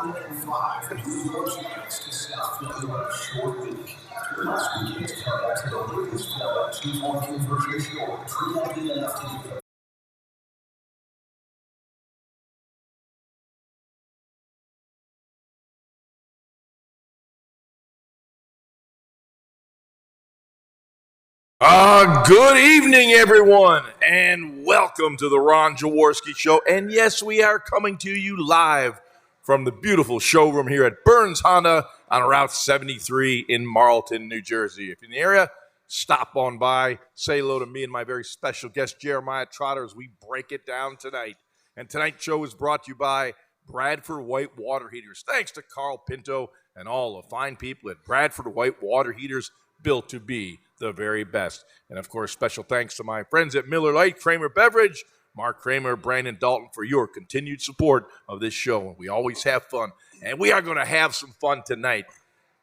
1 and 5 and do your chance to set up a short week. Last weekend's count to the Lakers fell at 2-point conversion short. Triple D enough to do. Good evening, everyone, and welcome to the Ron Jaworski Show. And yes, we are coming to you live from the beautiful showroom here at Burns Honda on Route 73 in Marlton, New Jersey. If you're in the area, stop on by, say hello to me and my very special guest, Jeremiah Trotter, as we break it down tonight. And tonight's show is brought to you by Bradford White Water Heaters. Thanks to Carl Pinto and all the fine people at Bradford White Water Heaters, built to be the very best. And, of course, special thanks to my friends at Miller Lite, Kramer Beverage, Mark Kramer, Brandon Dalton, for your continued support of this show. We always have fun, and we are going to have some fun tonight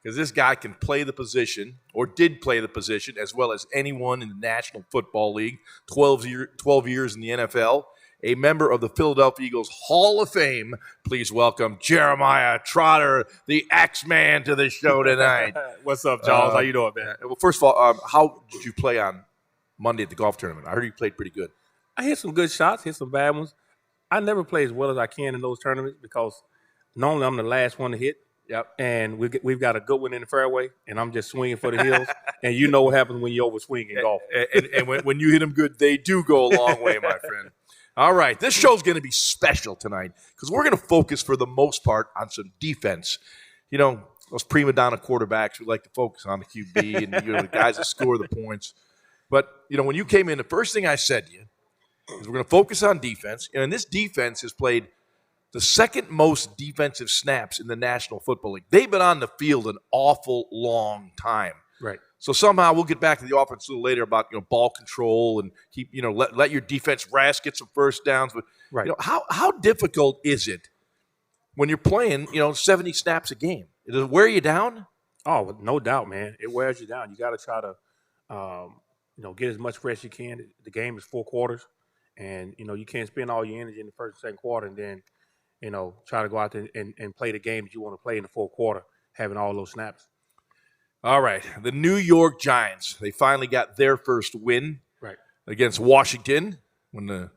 because this guy can play the position, or did play the position, as well as anyone in the National Football League, 12 years in the NFL, a member of the Philadelphia Eagles Hall of Fame. Please welcome Jeremiah Trotter, the X-Man, to the show tonight. What's up, Charles? How you doing, man? Well, first of all, how did you play on Monday at the golf tournament? I heard you played pretty good. I hit some good shots, hit some bad ones. I never play as well as I can in those tournaments because normally I'm the last one to hit. Yep. And we've got a good one in the fairway, and I'm just swinging for the hills. And you know what happens when you overswing in golf. And when you hit them good, they do go a long way, my friend. All right, this show's going to be special tonight because we're going to focus for the most part on some defense. You know, those prima donna quarterbacks, we like to focus on the QB and the guys that score the points. But, when you came in, the first thing I said to you is we're going to focus on defense. And this defense has played the second most defensive snaps in the National Football League. They've been on the field an awful long time. Right. So somehow we'll get back to the offense a little later about ball control and keep let your defense rest, get some first downs. But right. How difficult is it when you're playing 70 snaps a game? Does it wear you down? Oh, no doubt, man. It wears you down. You got to try to get as much rest as you can. The game is 4 quarters, and you can't spend all your energy in the first and second quarter, and then try to go out there and play the game that you want to play in the fourth quarter, having all those snaps. All right, the New York Giants, they finally got their first win against Washington when the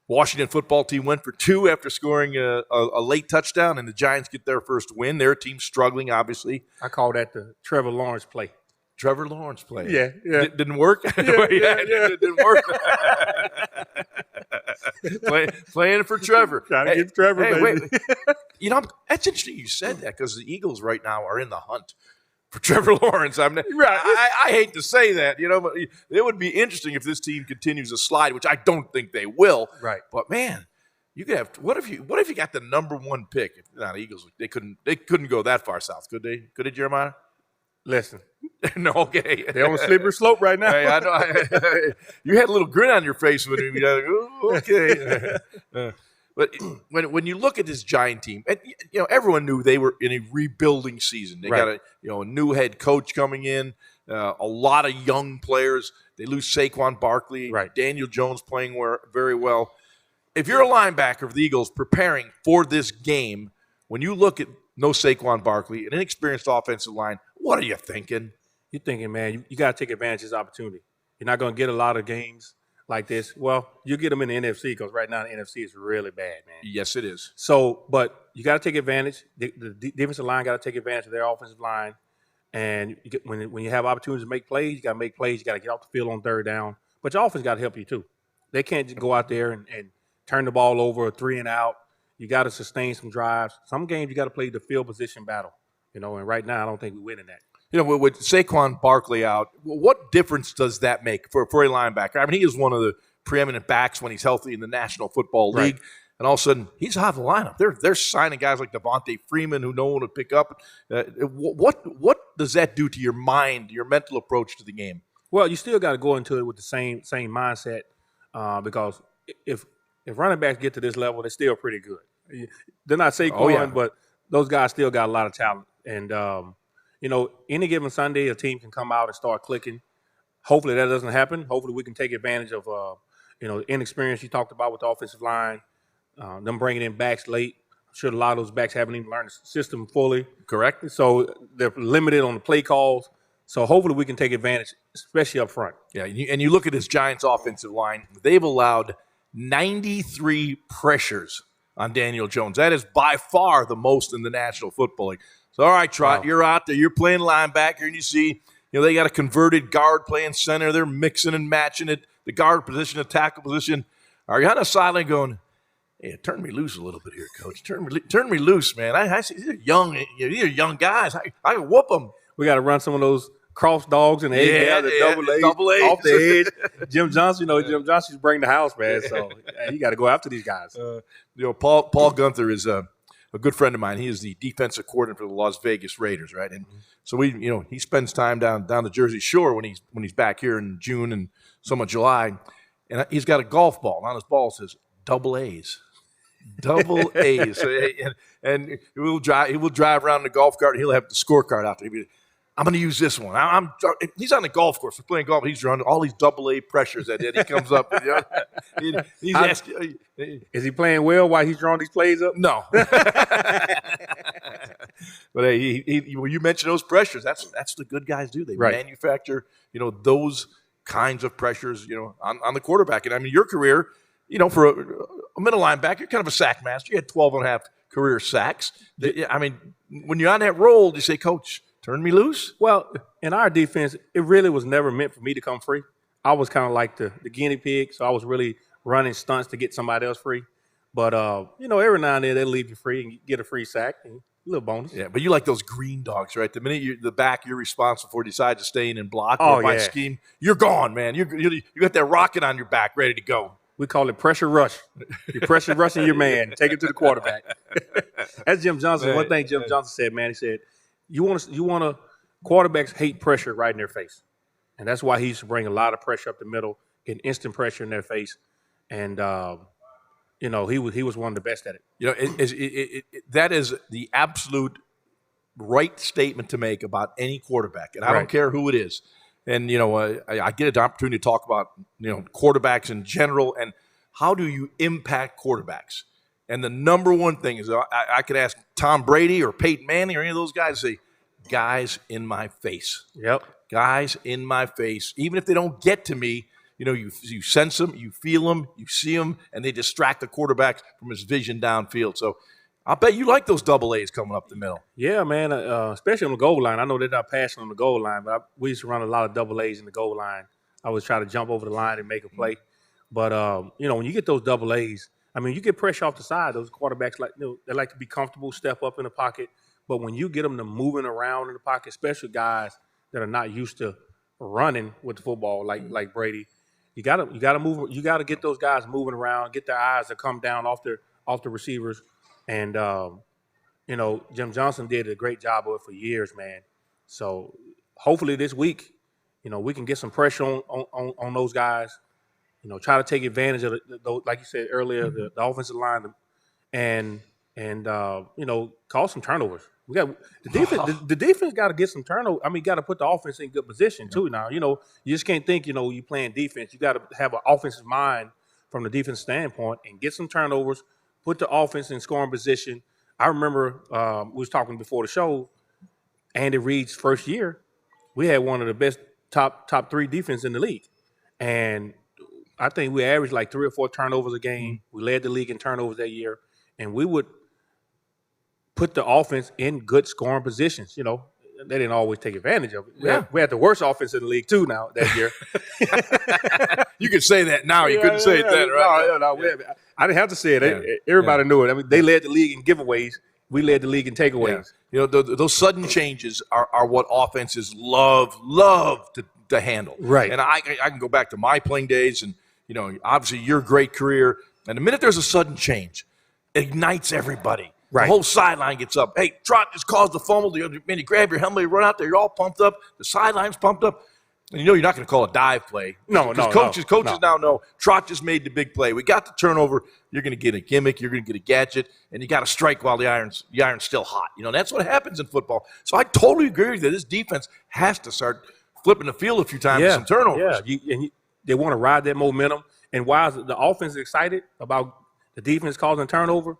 Washington football team went for 2 after scoring a late touchdown, and the Giants get their first win. Their team's struggling, obviously. I call that the Trevor Lawrence play. Trevor Lawrence play. Yeah. Didn't work? It didn't work. Playing for Trevor. Trying to get Trevor, baby. Wait. That's interesting you said that because the Eagles right now are in the hunt for Trevor Lawrence. I hate to say that, but it would be interesting if this team continues to slide, which I don't think they will. Right. But man, you could have. What if you got the number 1 pick? The Eagles, they couldn't go that far south, could they? Could they, Jeremiah? Listen. No, okay. They're on a slippery slope right now. Hey, I know. You had a little grin on your face when you like, oh, okay. But when you look at this Giant team, and everyone knew they were in a rebuilding season. They got a new head coach coming in, a lot of young players. They lose Saquon Barkley, Daniel Jones playing very well. If you're a linebacker of the Eagles preparing for this game, when you look at no Saquon Barkley, an inexperienced offensive line, what are you thinking? You're thinking, man, you got to take advantage of this opportunity. You're not going to get a lot of games like this. Well, you get them in the NFC because right now the NFC is really bad, man. Yes, it is. So, but you got to take advantage. The defensive line got to take advantage of their offensive line. And when you have opportunities to make plays, you got to make plays. You got to get off the field on third down. But your offense got to help you too. They can't just go out there and turn the ball over, 3 and out. You got to sustain some drives. Some games you got to play the field position battle. And right now I don't think we're winning that. With Saquon Barkley out, what difference does that make for a linebacker? I mean, he is one of the preeminent backs when he's healthy in the National Football League. Right. And all of a sudden, he's out of the lineup. They're signing guys like Devontae Freeman who no one would pick up. What does that do to your mind, your mental approach to the game? Well, you still got to go into it with the same mindset because if running backs get to this level, they're still pretty good. They're not Saquon, but those guys still got a lot of talent. And any given Sunday, a team can come out and start clicking. Hopefully that doesn't happen. Hopefully we can take advantage of, the inexperience you talked about with the offensive line, them bringing in backs late. I'm sure a lot of those backs haven't even learned the system fully. Correct. So they're limited on the play calls. So hopefully we can take advantage, especially up front. Yeah, and you look at this Giants offensive line, they've allowed 93 pressures on Daniel Jones. That is by far the most in the National Football League. So, all right, Trot, You're out there. You're playing linebacker, and you see, they got a converted guard playing center. They're mixing and matching it, the guard position, the tackle position. Are you on the sideline going, hey, turn me loose a little bit here, Coach. Turn me loose, man. I see these are young guys. I can whoop them. We got to run some of those cross dogs and double A's off the edge. Jim Johnson, Jim Johnson's bringing the house, man. So you got to go after these guys. Paul Gunther is a good friend of mine. He is the defensive coordinator for the Las Vegas Raiders, right? And so he spends time down the Jersey Shore when he's back here in June and some of July, and he's got a golf ball. And on his ball says double A's. Double A's. And he will drive around in the golf cart, and he'll have the scorecard out there. I'm going to use this one. He's on the golf course. We're playing golf. He's running all these double A pressures that he comes up with. He's asking, is he playing well while he's drawing these plays up? No. But hey, when you mention those pressures, that's the good guys do. They manufacture, those kinds of pressures, on the quarterback. And I mean, your career, for a middle linebacker, you're kind of a sack master. You had 12 and a half career sacks. I mean, when you're on that roll, you say, Coach, turn me loose? Well, in our defense, it really was never meant for me to come free. I was kind of like the guinea pig, so I was really running stunts to get somebody else free. But, every now and then they leave you free and you get a free sack, and a little bonus. Yeah, but you like those green dogs, right? The minute the back you're responsible for decide to stay in and block or by scheme, you're gone, man. You got that rocket on your back ready to go. We call it pressure rush. You're pressure rushing your man. Take it to the quarterback. That's Jim Johnson. One thing Jim Johnson said, man, he said, You want to quarterbacks hate pressure right in their face. And that's why he used to bring a lot of pressure up the middle, get instant pressure in their face. And, he was one of the best at it. That is the absolute right statement to make about any quarterback. And I don't care who it is. And, I get an opportunity to talk about, quarterbacks in general and how do you impact quarterbacks. And the number one thing is I could ask Tom Brady or Peyton Manning or any of those guys to say, guys in my face. Yep. Guys in my face. Even if they don't get to me, you sense them, you feel them, you see them, and they distract the quarterback from his vision downfield. So I'll bet you like those double A's coming up the middle. Yeah, man, especially on the goal line. I know they're not passing on the goal line, but we used to run a lot of double A's in the goal line. I always try to jump over the line and make a play. But, when you get those double A's, I mean, you get pressure off the side. Those quarterbacks, they like to be comfortable, step up in the pocket. But when you get them to moving around in the pocket, especially guys that are not used to running with the football like Brady, you gotta move. You gotta get those guys moving around, get their eyes to come down off the receivers. And Jim Johnson did a great job of it for years, man. So hopefully this week, we can get some pressure on those guys. Try to take advantage of like you said earlier, the offensive line, and cause some turnovers. We got the defense. The defense got to get some turnover. I mean, got to put the offense in good position too. Now, you just can't think you playing defense. You got to have an offensive mind from the defense standpoint and get some turnovers. Put the offense in scoring position. I remember we was talking before the show. Andy Reid's first year, we had one of the best top 3 defense in the league, and I think we averaged like 3 or 4 turnovers a game. We led the league in turnovers that year, and we would put the offense in good scoring positions. They didn't always take advantage of it. We had the worst offense in the league too now that year. You could say that now. You couldn't say it then, right? No. I didn't have to say it. Everybody knew it. I mean, they led the league in giveaways. We led the league in takeaways. Yeah. Those sudden changes are what offenses love to handle. Right. And I can go back to my playing days and, obviously your great career. And the minute there's a sudden change, it ignites everybody. Right. The whole sideline gets up. Hey, Trot just caused the fumble. You grab your helmet, you run out there. You're all pumped up. The sideline's pumped up. And you're not going to call a dive play. No. Coaches now know Trot just made the big play. We got the turnover. You're going to get a gimmick. You're going to get a gadget. And you got to strike while the iron's still hot. That's what happens in football. So I totally agree with you. This defense has to start flipping the field a few times with some turnovers. Yeah, they want to ride that momentum. And while the offense is excited about the defense causing turnover,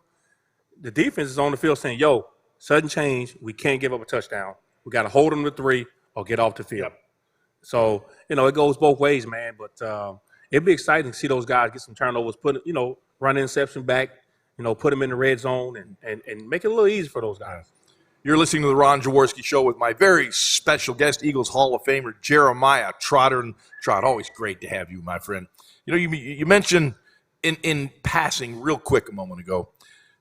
the defense is on the field saying, yo, sudden change, we can't give up a touchdown. We got to hold them to 3 or get off the field. Yep. So, it goes both ways, man. But it'd be exciting to see those guys get some turnovers, run interception back, put them in the red zone and make it a little easier for those guys. You're listening to the Ron Jaworski Show with my very special guest, Eagles Hall of Famer Jeremiah Trotter. And Trotter, always great to have you, my friend. You mentioned in passing real quick a moment ago,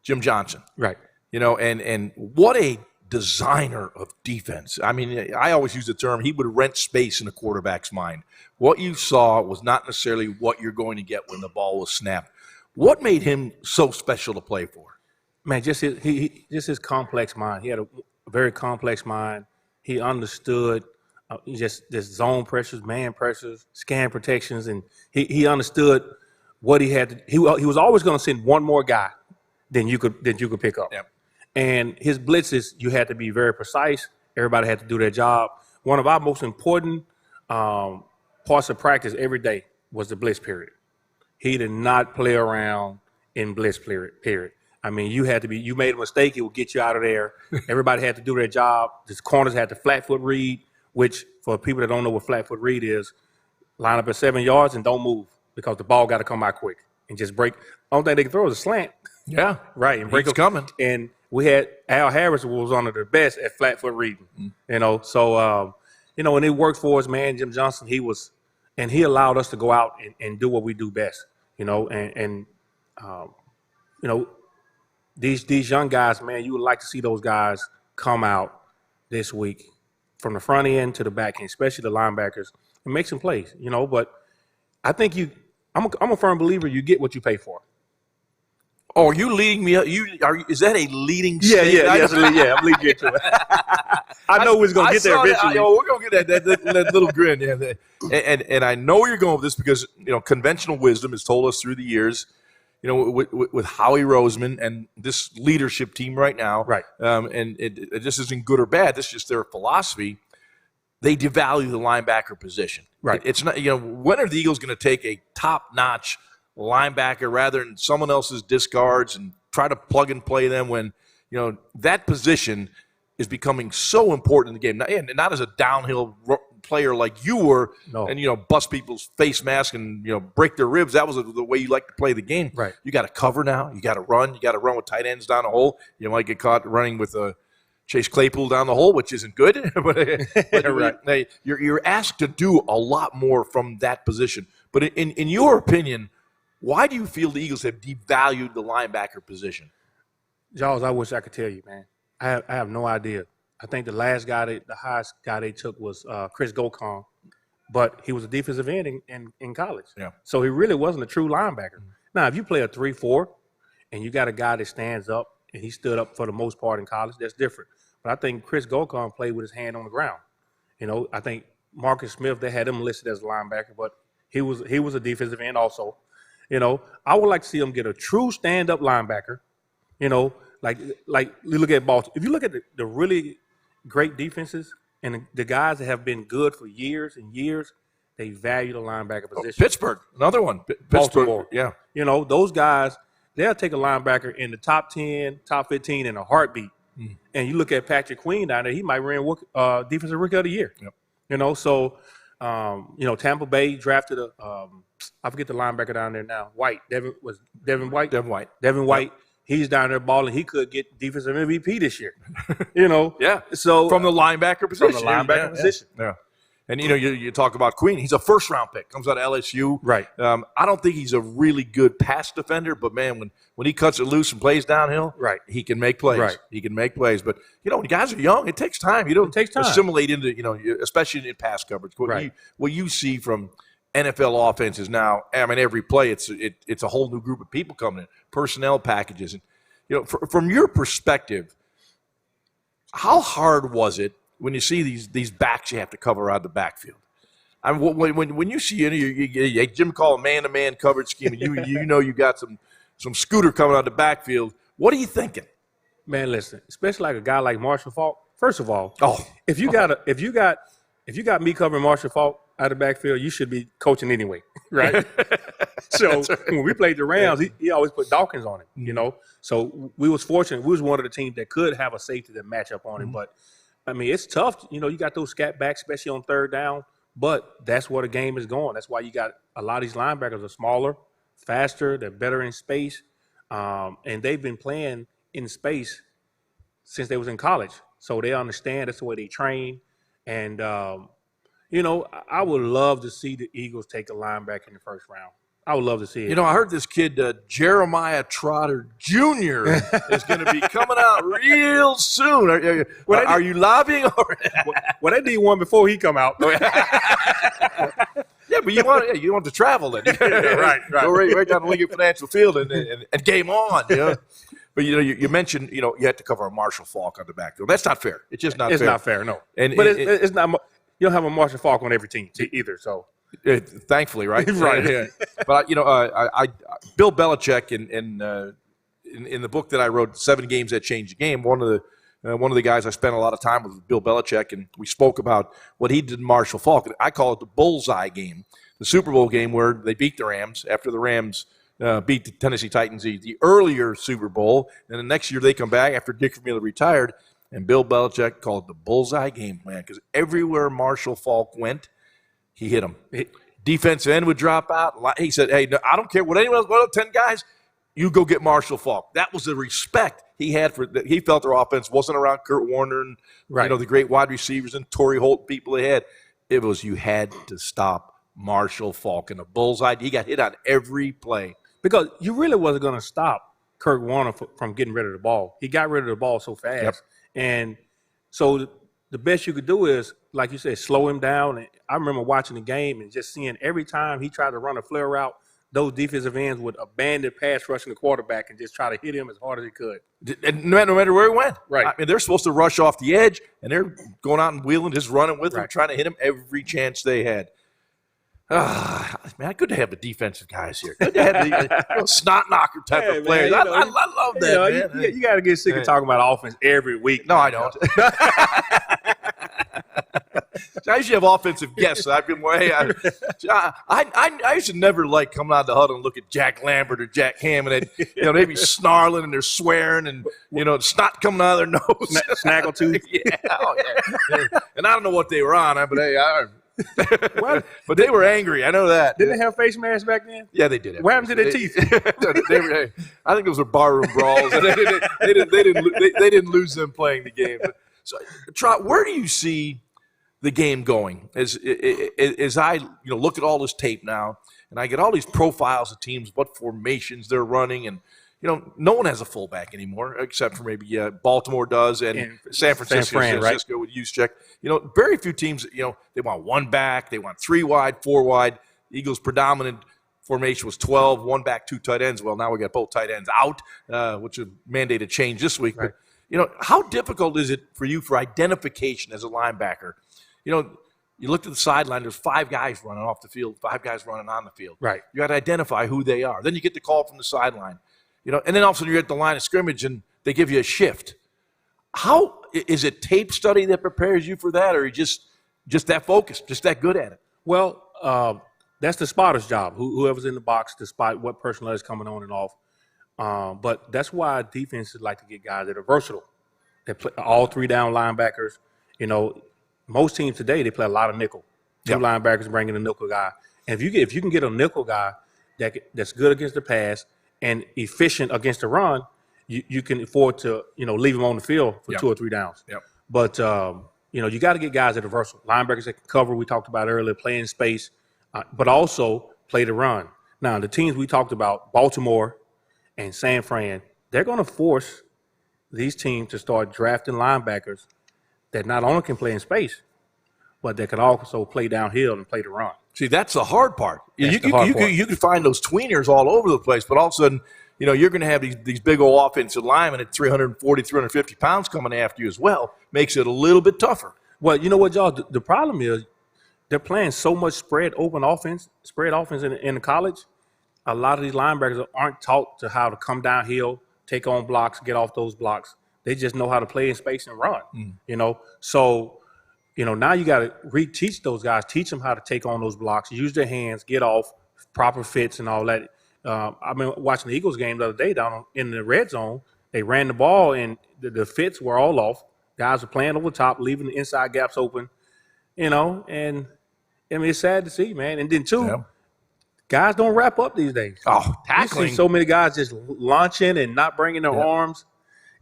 Jim Johnson. Right. And what a designer of defense. I mean, I always use the term, he would rent space in a quarterback's mind. What you saw was not necessarily what you're going to get when the ball was snapped. What made him so special to play for? Man, just his complex mind. He had a very complex mind. He understood just this zone pressures, man pressures, scan protections, and he understood what he had to. He was always going to send one more guy than you could pick up. Yep. And his blitzes, you had to be very precise. Everybody had to do their job. One of our most important parts of practice every day was the blitz period. He did not play around in blitz period. I mean, you made a mistake, it would get you out of there. Everybody had to do their job. The corners had the flat foot read, which for people that don't know what flat foot read is, line up at 7 yards and don't move because the ball got to come out quick and just break. Only thing they can throw is a slant. Yeah. Right. And break it's coming. And we had Al Harris was one of the best at flat foot reading, So, when it worked for us, man, Jim Johnson, he allowed us to go out and do what we do best, These young guys, man, you would like to see those guys come out this week from the front end to the back end, especially the linebackers, and make some plays, But I think I'm a firm believer you get what you pay for. Oh, are you leading me up? Is that a leading statement? Yeah, I'm leading you to it. I know we're going to get there eventually. We're going to get that little grin. Yeah, and I know where you're going with this because, conventional wisdom has told us through the years, with Howie Roseman and this leadership team right now, right? And it just isn't good or bad. This is just their philosophy. They devalue the linebacker position. Right. It's not. When are the Eagles going to take a top-notch linebacker rather than someone else's discards and try to plug and play them when that position is becoming so important in the game? And not as a downhill player like you were, no. And bust people's face mask and break their ribs. That was the way you like to play the game. Right. You got to cover now. You got to run. You got to run with tight ends down the hole. You might get caught running with Chase Claypool down the hole, which isn't good. but right. You're asked to do a lot more from that position. But in your opinion, why do you feel the Eagles have devalued the linebacker position? Jaws, I wish I could tell you, man. I have no idea. I think the highest guy they took was Chris Gokon, but he was a defensive end in college. Yeah. So he really wasn't a true linebacker. Mm-hmm. Now, if you play a 3-4 and you got a guy that stands up and he stood up for the most part in college, that's different. But I think Chris Gokon played with his hand on the ground. I think Marcus Smith, they had him listed as a linebacker, but he was a defensive end also. I would like to see him get a true stand-up linebacker, like you look at Baltimore. If you look at the really great defenses and the guys that have been good for years and years, they value the linebacker position. Pittsburgh, another one. Baltimore. Yeah. Those guys, they'll take a linebacker in the top 10, top 15 in a heartbeat. Mm. And you look at Patrick Queen down there, he might win Defensive Rookie of the Year. Yep. So Tampa Bay drafted I forget the linebacker down there now. Devin White. Yep. He's down there balling. He could get defensive MVP this year. Yeah. So from the linebacker position. From the linebacker position. Yeah. And you talk about Queen. He's a first-round pick. Comes out of LSU. Right. I don't think he's a really good pass defender, but man, when he cuts it loose and plays downhill, right, he can make plays. Right. He can make plays. But when guys are young, it takes time. You don't assimilate into especially in pass coverage. What you see from NFL offenses now, I mean, every play it's a whole new group of people coming in, personnel packages, and from your perspective, how hard was it when you see these backs you have to cover out of the backfield? I mean, when you see Jim call a man-to-man coverage scheme, and you got some scooter coming out of the backfield, what are you thinking? Man, listen, especially like a guy like Marshall Faulk. First of all, if you got me covering Marshall Faulk, out of the backfield, you should be coaching anyway, right? So when we played the Rams, he always put Dawkins on him, you know. So we was fortunate. We was one of the teams that could have a safety that match up on him. But, I mean, it's tough. You know, you got those scat backs, especially on third down. But that's where the game is going. That's why you got a lot of these linebackers are smaller, faster, they're better in space. And they've been playing in space since they was in college. So they understand that's the way they train. And, you know, I would love to see the Eagles take a linebacker in the first round. I would love to see it. You know, I heard this kid, Jeremiah Trotter Jr. is going to be coming out real soon. Are you lobbying? Well, they need one before he come out. Yeah, but you want to travel then. Right. Go right down to Lincoln Financial Field and game on, you know. But, you know, you mentioned, you know, you had to cover a Marshall Faulk on the backfield. That's not fair. It's just not fair. It's not fair, no. But it's not – you don't have a Marshall Faulk on every team either, so. Thankfully, right? Right, yeah. But, you know, Bill Belichick in the book that I wrote, 7 Games That Changed the Game, one of the guys I spent a lot of time with was Bill Belichick, and we spoke about what he did in Marshall Faulk. I call it the bullseye game, the Super Bowl game where they beat the Rams after the Rams beat the Tennessee Titans the earlier Super Bowl, and the next year they come back after Dick Vermeil retired, and Bill Belichick called it the bullseye game, man, because everywhere Marshall Faulk went, he hit him. Defensive end would drop out. He said, hey, no, I don't care what anyone else, what else, 10 guys, you go get Marshall Faulk. That was the respect he had for – he felt their offense wasn't around Kurt Warner and, you know, the great wide receivers and Torrey Holt people they had. It was you had to stop Marshall Faulk. And the bullseye, he got hit on every play. Because you really wasn't going to stop Kurt Warner from getting rid of the ball. He got rid of the ball so fast. Yep. And so the best you could do is, like you said, slow him down. And I remember watching the game and just seeing every time he tried to run a flare route, those defensive ends would abandon pass rushing the quarterback and just try to hit him as hard as he could. And no matter where he went. Right. I mean, they're supposed to rush off the edge, and they're going out and wheeling, just running with him, trying to hit him every chance they had. Man, good to have the defensive guys here. Good to have the snot knocker type of players. Man, I love that, man. You got to get sick of talking about offense every week. No, I don't. I usually have offensive guests. I've been I used to never like coming out of the huddle and look at Jack Lambert or Jack Hammond and they'd be snarling and they're swearing and snot coming out of their nose. Snaggletooth. Yeah. And I don't know what they were on, but hey, but they were angry. I know that. Didn't they have face masks back then? Yeah, they did. What happened to their teeth? I think those were barroom brawls. And they didn't lose them playing the game. So, Trot, where do you see the game going? As I look at all this tape now, and I get all these profiles of teams, what formations they're running, and no one has a fullback anymore except for maybe Baltimore does and San Francisco with Juszczyk. Very few teams. They want one back, they want 3 wide, 4 wide. Eagles' predominant formation was 12, 1 back, 2 tight ends. Well, now we got both tight ends out, which is mandated change this week. Right. But how difficult is it for you for identification as a linebacker? You looked at the sideline, there's 5 guys running off the field, 5 guys running on the field. Right. You got to identify who they are. Then you get the call from the sideline. And then all of a sudden you're at the line of scrimmage and they give you a shift. How is it tape study that prepares you for that, or are you just that focused, just that good at it? Well, that's the spotter's job. Whoever's in the box to spot what personnel is coming on and off. But that's why defenses like to get guys that are versatile. They play all 3 down linebackers. Most teams today, they play a lot of nickel. 2 linebackers bringing a nickel guy. And if you can get a nickel guy that's good against the pass and efficient against the run, you can afford to leave him on the field for 2 or 3 downs. Yep. But you got to get guys that are versatile. Linebackers that can cover. We talked about earlier, play in space, but also play the run. Now the teams we talked about, Baltimore and San Fran, they're going to force these teams to start drafting linebackers that not only can play in space, but they can also play downhill and play the run. See, that's the hard part. You part. can find those tweeners all over the place, but all of a sudden, you're going to have these big old offensive linemen at 340, 350 pounds coming after you as well. Makes it a little bit tougher. Well, you know what, y'all? The problem is they're playing so much spread offense in the college. A lot of these linebackers aren't taught to how to come downhill, take on blocks, get off those blocks. They just know how to play in space and run, So now you got to reteach those guys, teach them how to take on those blocks, use their hands, get off, proper fits and all that. I've been watching the Eagles game the other day down in the red zone. They ran the ball, and the fits were all off. Guys were playing over the top, leaving the inside gaps open, and I mean, it's sad to see, man. And then, too, guys don't wrap up these days. Oh, tackling. You see so many guys just launching and not bringing their arms.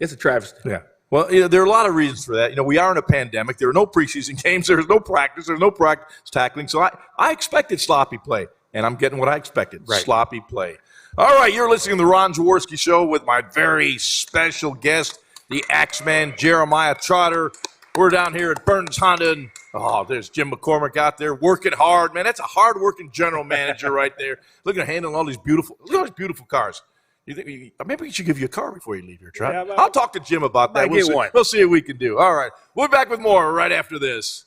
It's a travesty. Yeah. Well, there are a lot of reasons for that. We are in a pandemic. There are no preseason games. There's no practice. There's no practice tackling. So I expected sloppy play, and I'm getting what I expected, sloppy play. All right, you're listening to the Ron Jaworski Show with my very special guest, the Axeman, Jeremiah Trotter. We're down here at Burns Honda, and there's Jim McCormick out there working hard. Man, that's a hard-working general manager right there. Look at handling all these beautiful cars. You think maybe we should give you a car before you leave here, Trotter? I'll talk to Jim about that. We'll see what we can do. All right, we'll be back with more right after this.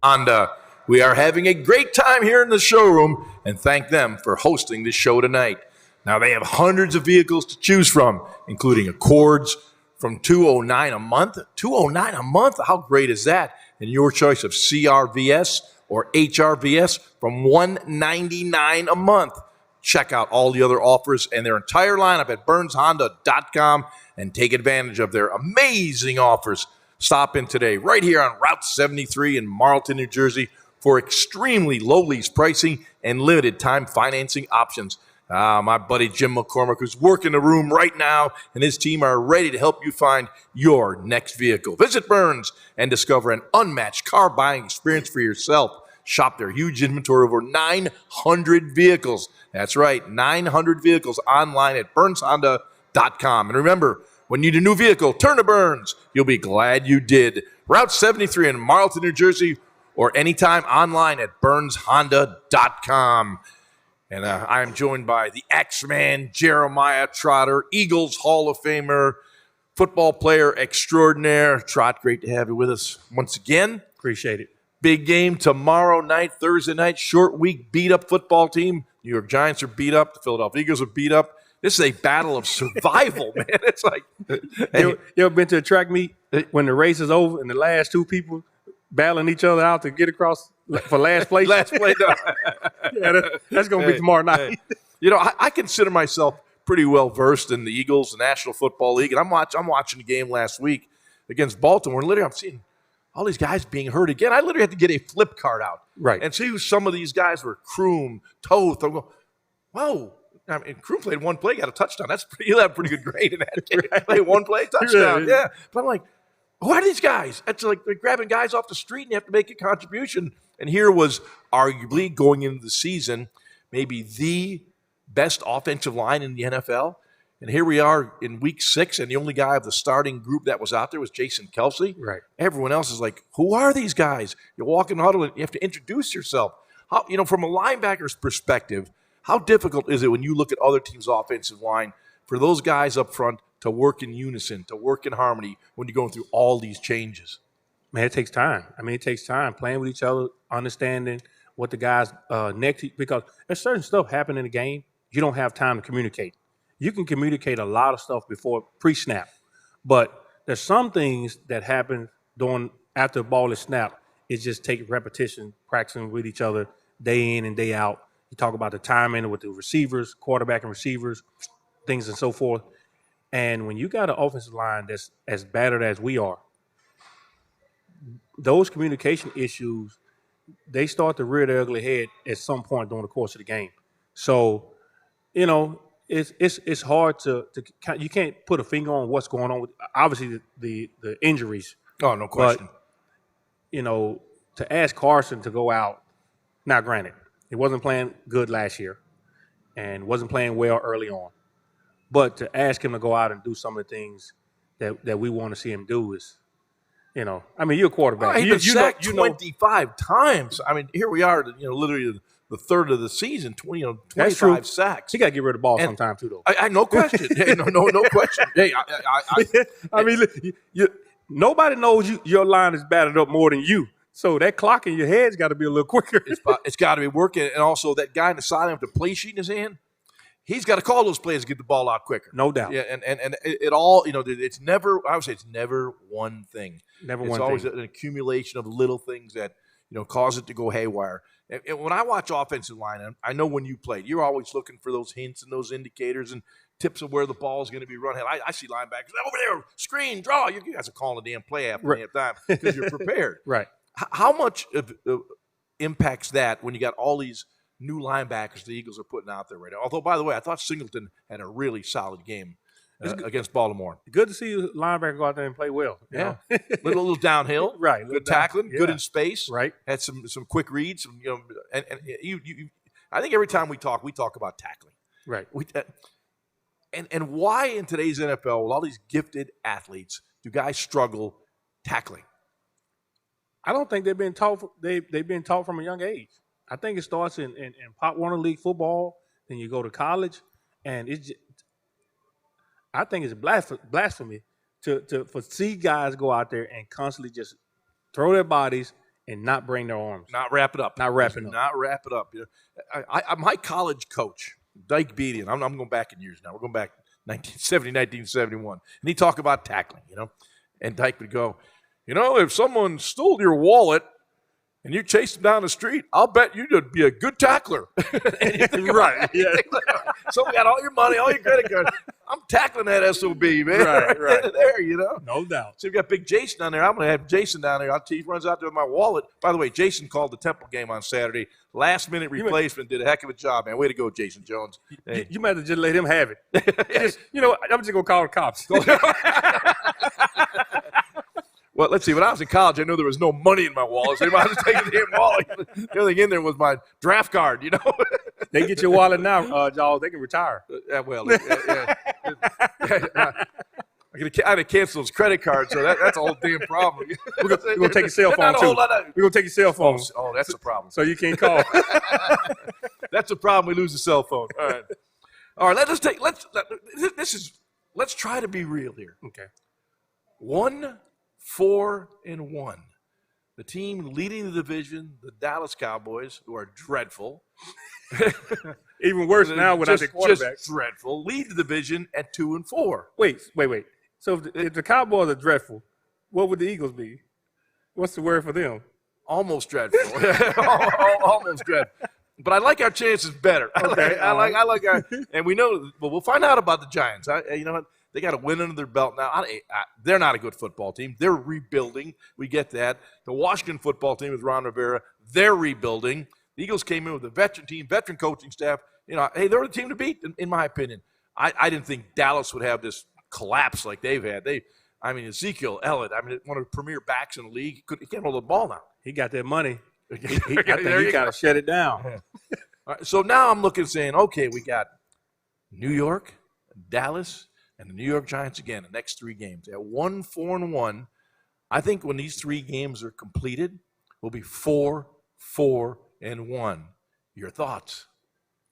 Honda. We are having a great time here in the showroom, and thank them for hosting the show tonight. Now, they have hundreds of vehicles to choose from, including Accords from $209 a month. $209 a month? How great is that? And your choice of CRVS or HRVS from $199 a month. Check out all the other offers and their entire lineup at BurnsHonda.com and take advantage of their amazing offers. Stop in today right here on Route 73 in Marlton, New Jersey for extremely low lease pricing and limited time financing options. My buddy Jim McCormick, who's working the room right now, and his team are ready to help you find your next vehicle. Visit Burns and discover an unmatched car buying experience for yourself. Shop their huge inventory of over 900 vehicles. That's right, 900 vehicles online at BurnsHonda.com. And remember, when you need a new vehicle, turn to Burns. You'll be glad you did. Route 73 in Marlton, New Jersey, or anytime online at BurnsHonda.com. And I am joined by the X-Man, Jeremiah Trotter, Eagles Hall of Famer, football player extraordinaire. Trot, great to have you with us once again. Appreciate it. Big game tomorrow night, Thursday night, short week, beat-up football team. New York Giants are beat up. The Philadelphia Eagles are beat up. This is a battle of survival, man. It's like you ever been to a track meet when the race is over and the last two people battling each other out to get across for last place? Last place. No. Yeah, that's going to be tomorrow night. You know, I consider myself pretty well versed in the Eagles, the National Football League, and I'm watching the game last week against Baltimore. And literally, I'm seeing all these guys being hurt again. I literally had to get a flip card out, right, and see who some of these guys were. Kroom, Toth. I'm going, whoa. I mean, Kroom played one play, got a touchdown. He'll have a pretty good grade in that game. Played one play, touchdown. Yeah. But I'm like, who are these guys? It's like they're grabbing guys off the street and you have to make a contribution. And here was arguably going into the season, maybe the best offensive line in the NFL. And here we are in week 6, and the only guy of the starting group that was out there was Jason Kelce. Right. Everyone else is like, who are these guys? You walk in the huddle and you have to introduce yourself. How, from a linebacker's perspective, how difficult is it when you look at other teams' offensive line for those guys up front to work in unison, to work in harmony when you're going through all these changes? Man, it takes time. I mean, it takes time playing with each other, understanding what the guys next to, because there's certain stuff happening in the game you don't have time to communicate. You can communicate a lot of stuff before pre-snap, but there's some things that happen after the ball is snapped. It just takes repetition, practicing with each other day in and day out. You talk about the timing with the receivers, quarterback and receivers, things and so forth. And when you got an offensive line that's as battered as we are, those communication issues, they start to rear their ugly head at some point during the course of the game. So, it's hard to you can't put a finger on what's going on with obviously the injuries. Oh, no question. But, to ask Carson to go out, now granted, he wasn't playing good last year and wasn't playing well early on. But to ask him to go out and do some of the things that we want to see him do is, you're a quarterback. He's been sacked 25 times. I mean, here we are, literally the third of the season, 25 sacks. He got to get rid of the ball sometime too, though. I no question. Hey, no question. Hey, I mean, look, nobody knows your line is battered up more than you. So that clock in your head's got to be a little quicker. It's got to be working. And also that guy in the sideline with the play sheet in his hand, he's got to call those plays to get the ball out quicker. No doubt. Yeah, and it all, it's never, I would say it's never one thing. It's always an accumulation of little things that, cause it to go haywire. And when I watch offensive line, I know when you played, you're always looking for those hints and those indicators and tips of where the ball is going to be run. I see linebackers over there, screen, draw. You guys are calling a damn play after the damn time because you're prepared. Right. How much impacts that when you got all these new linebackers the Eagles are putting out there right now? Although, by the way, I thought Singleton had a really solid game against Baltimore. Good to see a linebacker go out there and play well. Yeah, little downhill, right? Good tackling, good in space, right? Had some quick reads, and you. I think every time we talk about tackling, right? And why in today's NFL, with all these gifted athletes, do guys struggle tackling? I don't think they've been taught. They've been taught from a young age. I think it starts in Pop Warner League football. Then you go to college, and I think it's blasphemy to see guys go out there and constantly just throw their bodies and not bring their arms. Not wrap it up. Not wrapping up. Not wrap it up. You know, my college coach, Dyke Beatty, and I'm going back in years now. We're going back 1970, 1971. And he talked about tackling, you know. And Dyke would go, you know, if someone stole your wallet and you chased them down the street, I'll bet you'd be a good tackler. Right. Yeah. Someone got all your money, all your credit cards. I'm tackling that SOB, man. Right. There, you know. No doubt. So we've got Big Jason down there. I'm going to have Jason down there. He runs out there with my wallet. By the way, Jason called the Temple game on Saturday. Last-minute replacement. Did a heck of a job, man. Way to go, Jason Jones. Hey. You might have just let him have it. I'm just going to call the cops. Well, let's see. When I was in college, I knew there was no money in my wallet. So I was taking the damn wallet. The only thing in there was my draft card, you know. They get your wallet now, Jaws. They can retire. I had to cancel his credit card, so that's a whole damn problem. We're going to take your cell phone, too. We're going to take your cell phone. Oh, that's a problem. So you can't call. That's a problem. We lose the cell phone. All right. Let's try to be real here. Okay. 1-4-1. The team leading the division, the Dallas Cowboys, who are dreadful. Even worse now without their quarterback. Just dreadful. Lead the division at 2-4. Wait. So if the Cowboys are dreadful, what would the Eagles be? What's the word for them? Almost dreadful. Almost dreadful. But I like our chances better. Okay. I like our, and we know, but we'll find out about the Giants. You know what? They got a win under their belt now. They're not a good football team. They're rebuilding. We get that. The Washington football team with Ron Rivera, they're rebuilding. The Eagles came in with a veteran team, veteran coaching staff. You know, hey, they're the team to beat, in my opinion. I didn't think Dallas would have this collapse like they've had. Ezekiel Elliott, one of the premier backs in the league. He can't hold the ball now. He got that money. I think he got to shut it down. Yeah. All right, so now I'm looking saying, okay, we got New York, Dallas, and the New York Giants again, the next 3 games. At 1-4-1, I think when these 3 games are completed, we'll be 4-4-1. Your thoughts?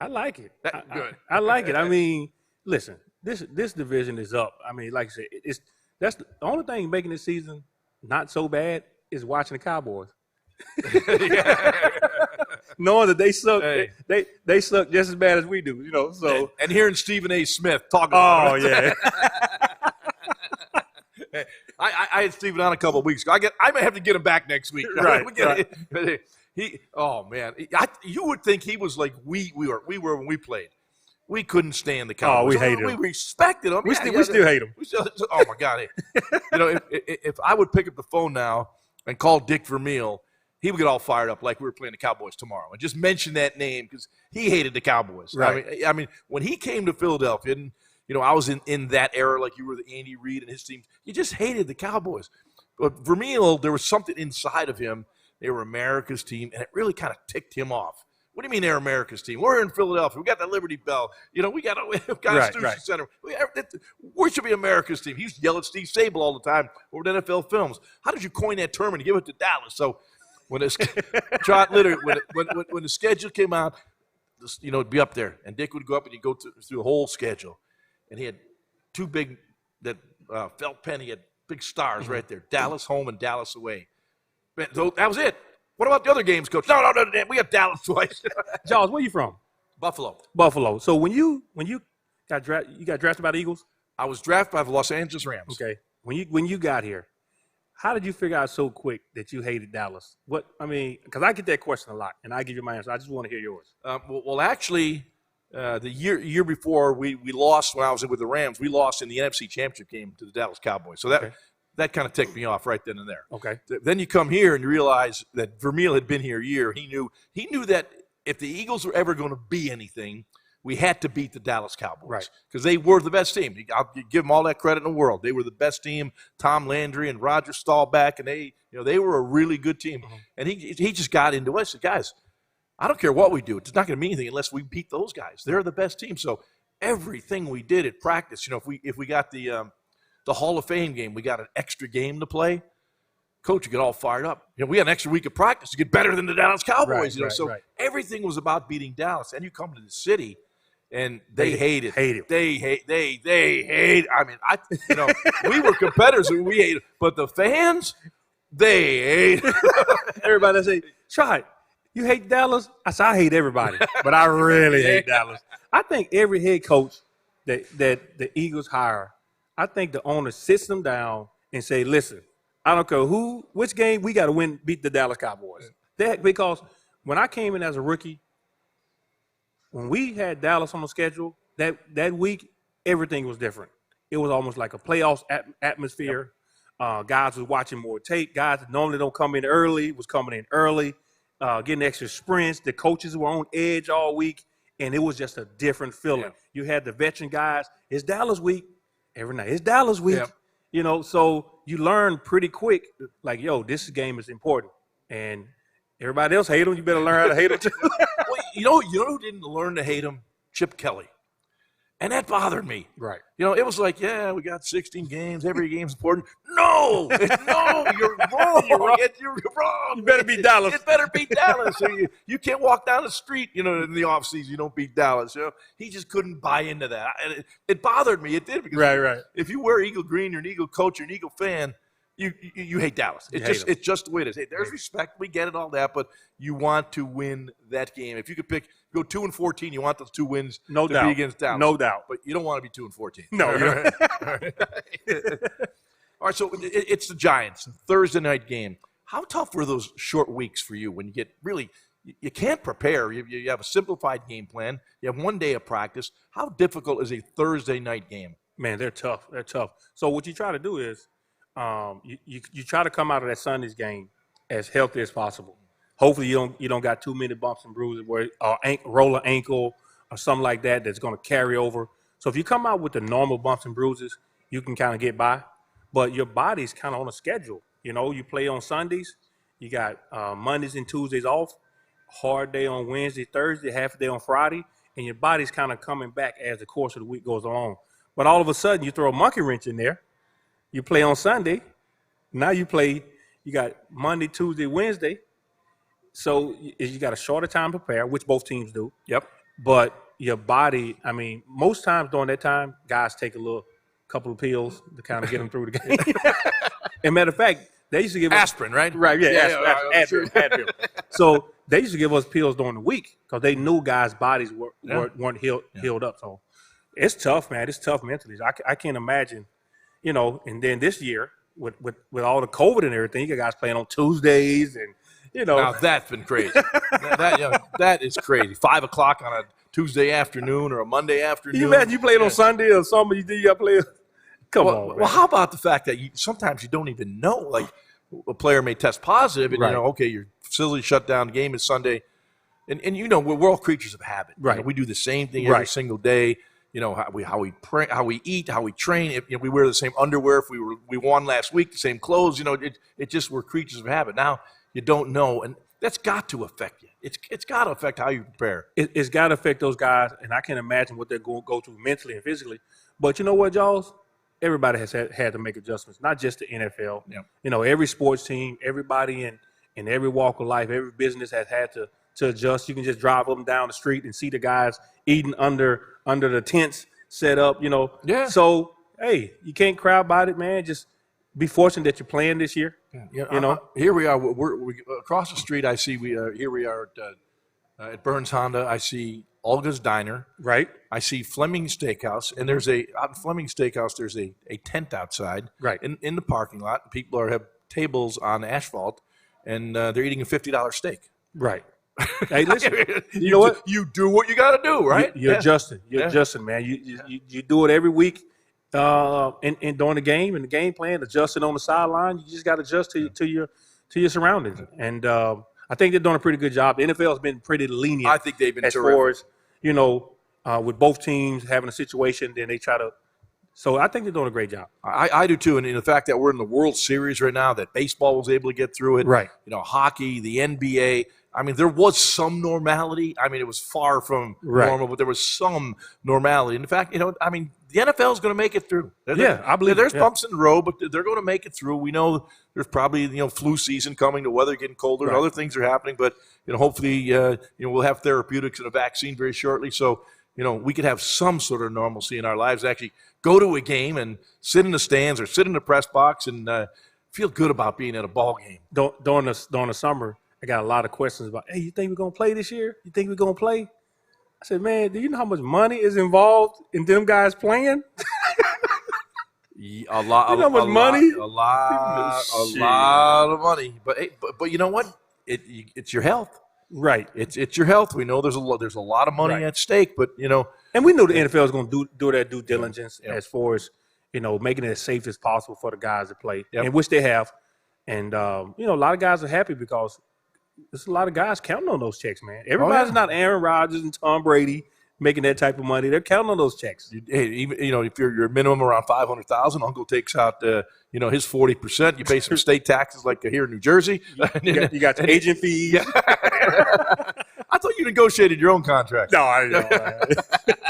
I like it. Good. I like it. Listen, this division is up. Like I said, that's the only thing making this season not so bad is watching the Cowboys. Knowing that they suck, they suck just as bad as we do, you know. So and hearing Stephen A. Smith talk about yeah. I had Stephen on a couple of weeks ago. I may have to get him back next week. Right. You would think he was like we were when we played. We couldn't stand the Cowboys. Oh, we hated him. We respected them. We still hate them. Oh my God! You know, if I would pick up the phone now and call Dick Vermeil, he would get all fired up like we were playing the Cowboys tomorrow and just mention that name because he hated the Cowboys. Right. When he came to Philadelphia, and I was in that era, like you were the Andy Reid and his team. You just hated the Cowboys. But Vermeil, there was something inside of him. They were America's team, and it really kind of ticked him off. What do you mean they're America's team? We're in Philadelphia. We got the Liberty Bell. You know, we got Institution Center. We should be America's team. He used to yell at Steve Sable all the time over the NFL films. How did you coin that term and give it to Dallas? So when when the schedule came out, it'd be up there, and Dick would go up and he'd go through the whole schedule, and he had 2 big felt pen. He had big stars right there: Dallas home and Dallas away. So that was it. What about the other games, Coach? No, we got Dallas twice. Jaws, where you from? Buffalo. So when you got drafted, you got drafted by the Eagles? I was drafted by the Los Angeles Rams. Okay. When you got here, how did you figure out so quick that you hated Dallas? Because I get that question a lot, and I give you my answer. I just want to hear yours. Actually, the year before we lost when I was with the Rams, we lost in the NFC Championship game to the Dallas Cowboys. So that kind of ticked me off right then and there. Okay. Then you come here and you realize that Vermeil had been here a year. He knew that if the Eagles were ever going to be anything, we had to beat the Dallas Cowboys. Right. Because they were the best team. I'll give them all that credit in the world. They were the best team. Tom Landry and Roger Staubach, and they were a really good team. Mm-hmm. And he just got into us. He said, guys, I don't care what we do. It's not going to mean anything unless we beat those guys. They're the best team. So everything we did at practice, if we got the Hall of Fame game, we got an extra game to play. Coach, you get all fired up. We had an extra week of practice to get better than the Dallas Cowboys. Right. Everything was about beating Dallas. And you come to the city, and they hate it. They hate. We were competitors and we hated it. But the fans, They hate Everybody say, try it. You hate Dallas? I said, I hate everybody, but I really hate Dallas. I think every head coach that the Eagles hire, I think the owner sits them down and say, listen, I don't care which game, we got to win, beat the Dallas Cowboys. Because when I came in as a rookie, when we had Dallas on the schedule, that week, everything was different. It was almost like a playoffs atmosphere. Yep. Guys was watching more tape. Guys that normally don't come in early was coming in early. Getting extra sprints. The coaches were on edge all week, and it was just a different feeling. Yeah. You had the veteran guys. It's Dallas week every night. It's Dallas week. Yeah. So you learn pretty quick, like, yo, this game is important. And everybody else hate them. You better learn how to hate them too. Well, you know who didn't learn to hate him? Chip Kelly. And that bothered me. Right. It was like, yeah, we got 16 games. Every game's important. No, you're wrong. You're wrong. You better beat Dallas. It better beat Dallas. So you can't walk down the street, in the offseason. You don't beat Dallas. He just couldn't buy into that. And it bothered me. It did. Because right. If you wear Eagle green, you're an Eagle coach, you're an Eagle fan, you hate Dallas. It's just the way it is. Hey, there's respect. We get it, all that, but you want to win that game. If you could go 2-14, you want those 2 wins to be against Dallas. No doubt. But you don't want to be 2-14. No. All right, so it's the Giants, Thursday night game. How tough were those short weeks for you when you get really – you can't prepare. You have a simplified game plan. You have 1 day of practice. How difficult is a Thursday night game? Man, they're tough. So what you try to do is you try to come out of that Sunday's game as healthy as possible. Hopefully you don't got too many bumps and bruises where roll an ankle or something like that that's going to carry over. So if you come out with the normal bumps and bruises, you can kind of get by. But your body's kind of on a schedule. You play on Sundays. You got Mondays and Tuesdays off, hard day on Wednesday, Thursday, half a day on Friday, and your body's kind of coming back as the course of the week goes along. But all of a sudden, you throw a monkey wrench in there. You play on Sunday. Now you got Monday, Tuesday, Wednesday. So you got a shorter time to prepare, which both teams do. Yep. But your body, most times during that time, guys take a couple of pills to kind of get them through the game. And matter of fact, they used to give aspirin, us, right? Right, yeah, aspirin. Advil. So they used to give us pills during the week because they knew guys' bodies weren't healed up. So it's tough, man. It's tough mentally. I can't imagine, and then this year with all the COVID and everything, you got guys playing on Tuesdays and, Now that's been crazy. that is crazy. 5 o'clock on a Tuesday afternoon or a Monday afternoon. You imagine you played on Sunday or something, you got to play. Come on, man. Well, how about the fact that sometimes you don't even know? Like, a player may test positive, and okay, your facility shut down. The game is Sunday, and we're all creatures of habit. Right. We do the same thing every single day. How we pray, how we eat, how we train. If we wear the same underwear, if we won last week, the same clothes. It just we're creatures of habit. Now you don't know, and that's got to affect you. It's got to affect how you prepare. It's got to affect those guys, and I can imagine what they're going to go through mentally and physically. But you know what, Jaws? Everybody has had to make adjustments, not just the NFL. Yeah. Every sports team, everybody in every walk of life, every business has had to adjust. You can just drive up and down the street and see the guys eating under the tents set up, Yeah. So, hey, you can't cry about it, man. Just be fortunate that you're playing this year. Yeah. Here we are. We're across the street. I see here we are at Burns Honda. I see Olga's Diner. Right. I see Fleming's Steakhouse, and there's out Fleming's Steakhouse. There's a tent outside. Right. In the parking lot. People have tables on asphalt, and they're eating a $50 steak. Right. Hey, listen. You know what? You do what you got to do, right? You're adjusting. You're adjusting, man. You do it every week. And during the game and the game plan, adjusting on the sideline, you just got to adjust to your surroundings. And I think they're doing a pretty good job. The NFL has been pretty lenient. I think they've been as terrific. far as with both teams having a situation, then they try to. So I think they're doing a great job. I do too, and the fact that we're in the World Series right now, that baseball was able to get through it. Right. Hockey, the NBA. There was some normality. It was far from normal, but there was some normality. And in fact, the NFL is going to make it through. I believe there's bumps in the road, but they're going to make it through. We know there's probably flu season coming, the weather getting colder, and other things are happening. But hopefully, we'll have therapeutics and a vaccine very shortly, so we could have some sort of normalcy in our lives. Actually, go to a game and sit in the stands or sit in the press box and feel good about being at a ball game. During the summer, I got a lot of questions about, hey, you think we're going to play this year? You think we're going to play? I said, man, do you know how much money is involved in them guys playing? A lot of money. A lot of money. But you know what? It's your health. Right. It's your health. We know there's a lot of money at stake, but and we know the NFL is going to do their due diligence as far as making it as safe as possible for the guys to play, and which they have. And a lot of guys are happy because there's a lot of guys counting on those checks, man. Everybody's not Aaron Rodgers and Tom Brady making that type of money. They're counting on those checks. Hey, even if your minimum around $500,000, Uncle takes out his 40%. You pay some state taxes like here in New Jersey. You got your agent fees. Yeah. I thought you negotiated your own contract. No, I know.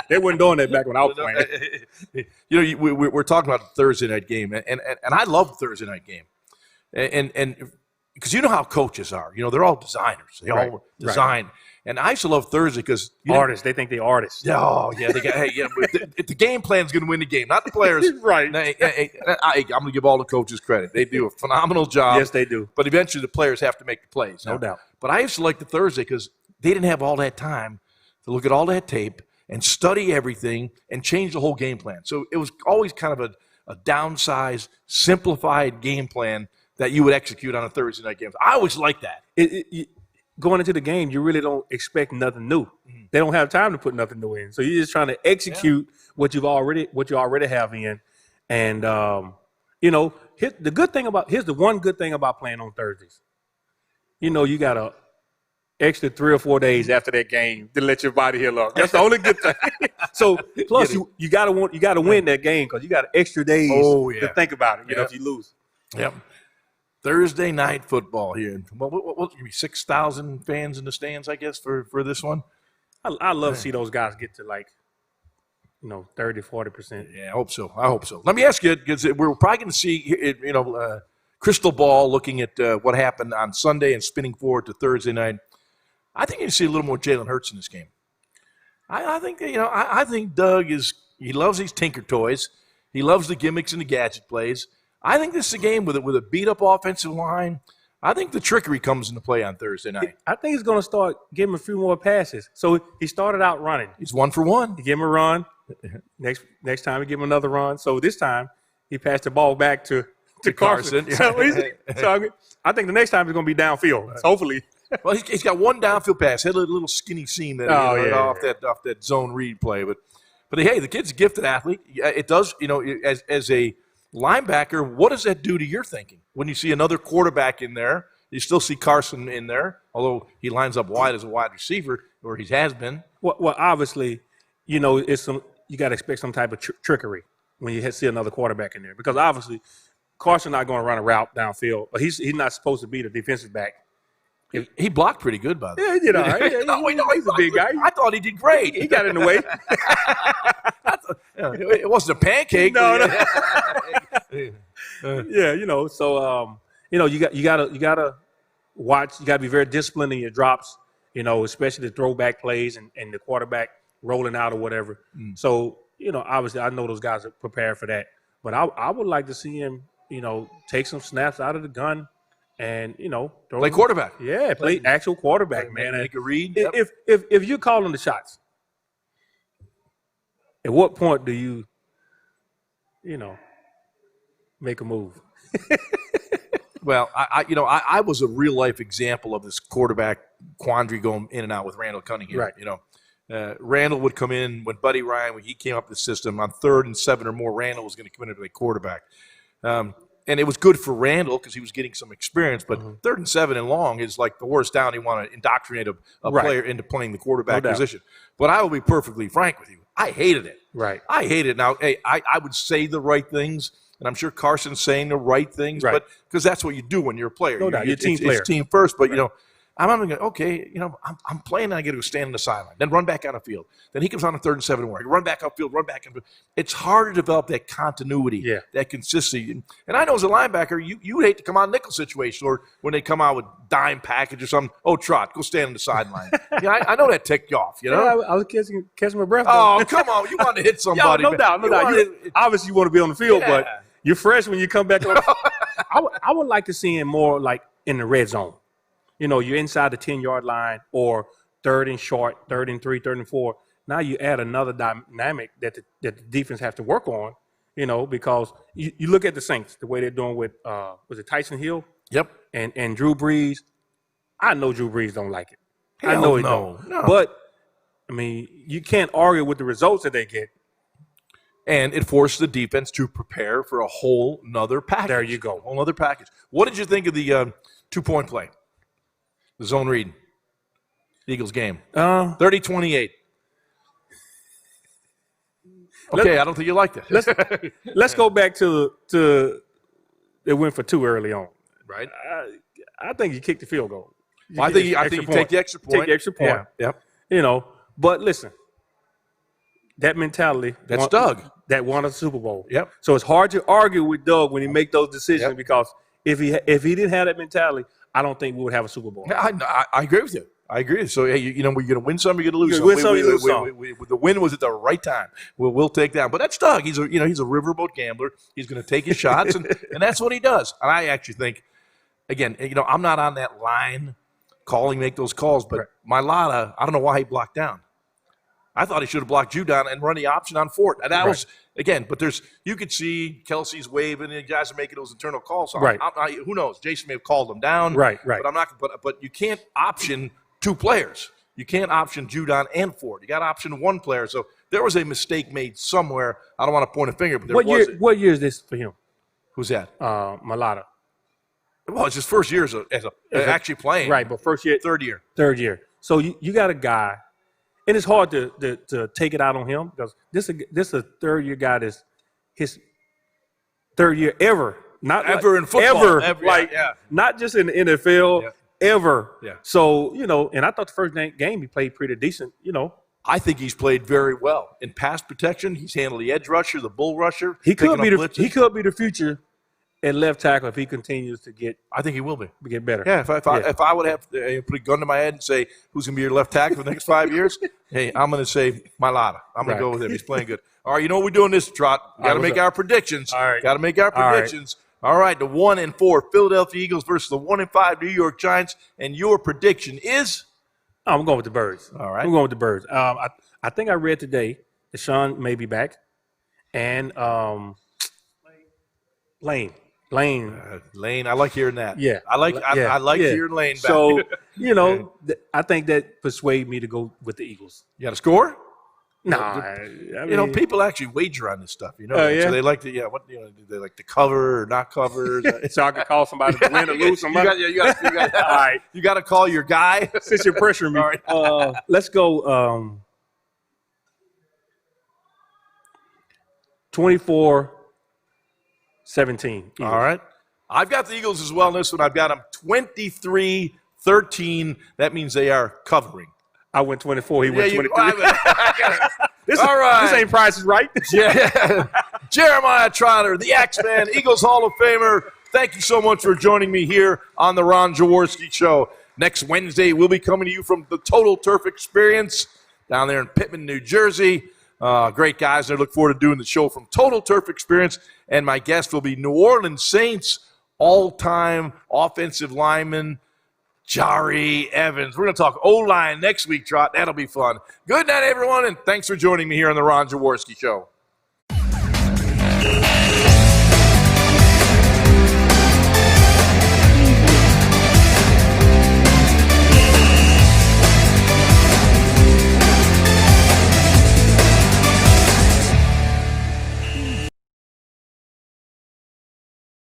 They weren't doing that back when I was playing. We're talking about the Thursday night game, and I love the Thursday night game, and because you know how coaches are. They're all designers. They all design. Right. And I used to love Thursday because artists. They think they're artists. Oh yeah, they got. The game plan's going to win the game, not the players. Right. I'm going to give all the coaches credit. They do a phenomenal job. Yes, they do. But eventually, the players have to make the plays. No doubt. But I used to like the Thursday because they didn't have all that time to look at all that tape and study everything and change the whole game plan. So it was always kind of a downsized, simplified game plan that you would execute on a Thursday night game. I always liked that. Going into the game, you really don't expect nothing new. Mm-hmm. They don't have time to put nothing new in. So you're just trying to execute what you already have in. And here's the one good thing about playing on Thursdays. You got a extra 3 or 4 days after that game to let your body heal up. That's the only good thing. So plus you gotta win that game because you got extra days to think about it. If you lose. Yep. Thursday night football here. Well, what 6,000 fans in the stands, I guess, for this one. I love to see those guys get to 30, 40%. Yeah, I hope so. Let me ask you, because we're probably going to see, crystal ball looking at what happened on Sunday and spinning forward to Thursday night. I think you see a little more Jalen Hurts in this game. I think Doug he loves these tinker toys. He loves the gimmicks and the gadget plays. I think this is a game with a beat-up offensive line. I think the trickery comes into play on Thursday night. I think he's going to start giving a few more passes. So he started out running. He's 1 for 1. He gave him a run. Next time he give him another run. So this time he passed the ball back to Carson. So I think the next time he's going to be downfield. Hopefully. Well, he's got one downfield pass. Had a little skinny seam that off that zone read play. But hey, the kid's a gifted athlete. It does, as a linebacker, what does that do to your thinking when you see another quarterback in there? You still see Carson in there, although he lines up wide as a wide receiver, or he has been. Well, obviously, you got to expect some type of trickery when you see another quarterback in there, because obviously Carson not going to run a route downfield, but he's not supposed to be the defensive back. He blocked pretty good, by the way. Yeah, he did all right. He's a big guy. I thought he did great. He got in the way. It wasn't a pancake. No. So you gotta watch. You gotta be very disciplined in your drops. Especially the throwback plays and the quarterback rolling out or whatever. So obviously I know those guys are prepared for that, but I would like to see him take some snaps out of the gun. And play quarterback. Yeah, play actual quarterback, man. Make a read. Yep. If you're calling the shots, at what point do you make a move? Well, I was a real life example of this quarterback quandary going in and out with Randall Cunningham. Right. Randall would come in when Buddy Ryan, when he came up the system on 3rd and 7 or more, Randall was going to come in and play quarterback. And it was good for Randall because he was getting some experience. But 3rd and 7 and long is like the worst down. You want to indoctrinate a player into playing the quarterback position. But I will be perfectly frank with you. I hated it. Right. I hated it. Now, hey, I would say the right things, and I'm sure Carson's saying the right things, right. But because that's what you do when you're a player. No doubt. You're a team player. It's team first. But, I'm going, okay, I'm playing and I get to stand on the sideline, then run back out of field. Then he comes on 3rd and 7 where I run back upfield, run back. It's hard to develop that continuity, that consistency. And I know as a linebacker, you would hate to come on nickel situation or when they come out with dime package or something. Oh, Trot, go stand on the sideline. I know that ticked you off, Yeah, I was catching my breath. Oh, come on. You want to hit somebody. No doubt. Obviously, you want to be on the field, but You're fresh when you come back. I would like to see him more like in the red zone. You're inside the 10-yard line or 3rd and short, 3rd and 3, 3rd and 4. Now you add another dynamic that the defense has to work on, because you look at the Saints, the way they're doing with, was it Tyson Hill? Yep. And Drew Brees. I know Drew Brees don't like it. Hell I know he no. don't. No. But, you can't argue with the results that they get. And it forced the defense to prepare for a whole nother package. There you go. A whole nother package. What did you think of the 2-point play? The zone read. The Eagles game. 30-28. Okay, I don't think you liked it. Let's go back to it went for 2 early on. Right. I think you kicked the field goal. I think you take the extra point. Take the extra point. Yeah. Yep. But listen, that mentality. That's Doug. That won a Super Bowl. Yep. So it's hard to argue with Doug when he make those decisions because if he didn't have that mentality, I don't think we would have a Super Bowl. I agree with you. I agree. So, hey, we're going to win some, you're going to lose some. Win some, you lose some. The win was at the right time. We'll take that. But that's Doug. He's a riverboat gambler. He's going to take his shots, and that's what he does. And I actually think, again, I'm not on that line make those calls, but Marlton, I don't know why he blocked down. I thought he should have blocked you down and run the option on Fort. And that was, again, but you could see Kelsey's waving, and the guys are making those internal calls. So who knows? Jason may have called them down. Right. But I'm not. But you can't option 2 players. You can't option Judon and Ford. You got to option 1 player. So there was a mistake made somewhere. I don't want to point a finger, but What year is this for him? Who's that? Marlton. Well, it's his first year as actually playing. Right, but first year. Third year. Third year. So you got a guy, and it's hard to take it out on him because this is a third-year guy that's his third year ever. Not ever in football. Not just in the NFL. Yeah. Ever. Yeah. So, and I thought the first game he played pretty decent, I think he's played very well. In pass protection, he's handled the edge rusher, the bull rusher. He could be the future at left tackle if he continues to get. I think he will get better. Yeah, if I would have to put a gun to my head and say who's going to be your left tackle for the next 5 years, hey, I'm going to say Marlton. I'm going to go with him. He's playing good. All right, we're doing this, Trot. Got to make our predictions. All right. Got to make our predictions. All right, the 1-4 Philadelphia Eagles versus the 1-5 New York Giants, and your prediction is? I'm going with the Birds. All right, I'm going with the Birds. I think I read today that Sean may be back, and Lane. Lane, I like hearing that. Yeah, I like hearing Lane back. So I think that persuaded me to go with the Eagles. You got a score? No, people actually wager on this stuff. Yeah? So they like to, they like to cover or not cover. So I can call somebody to win or lose somebody. You got all right. You got to call your guy. Since you're pressuring me, right. Let's go 24-17. All right. I've got the Eagles as well in this one. I've got them 23-13. That means they are covering. I went 24. He went 23. All right. This ain't Price is Right. Yeah. Jeremiah Trotter, the X-Man, Eagles Hall of Famer. Thank you so much for joining me here on the Ron Jaworski Show. Next Wednesday, we'll be coming to you from the Total Turf Experience down there in Pittman, New Jersey. Great guys. I look forward to doing the show from Total Turf Experience. And my guest will be New Orleans Saints all-time offensive lineman, Jari Evans. We're going to talk O-line next week, Trot. That'll be fun. Good night, everyone, and thanks for joining me here on the Ron Jaworski Show.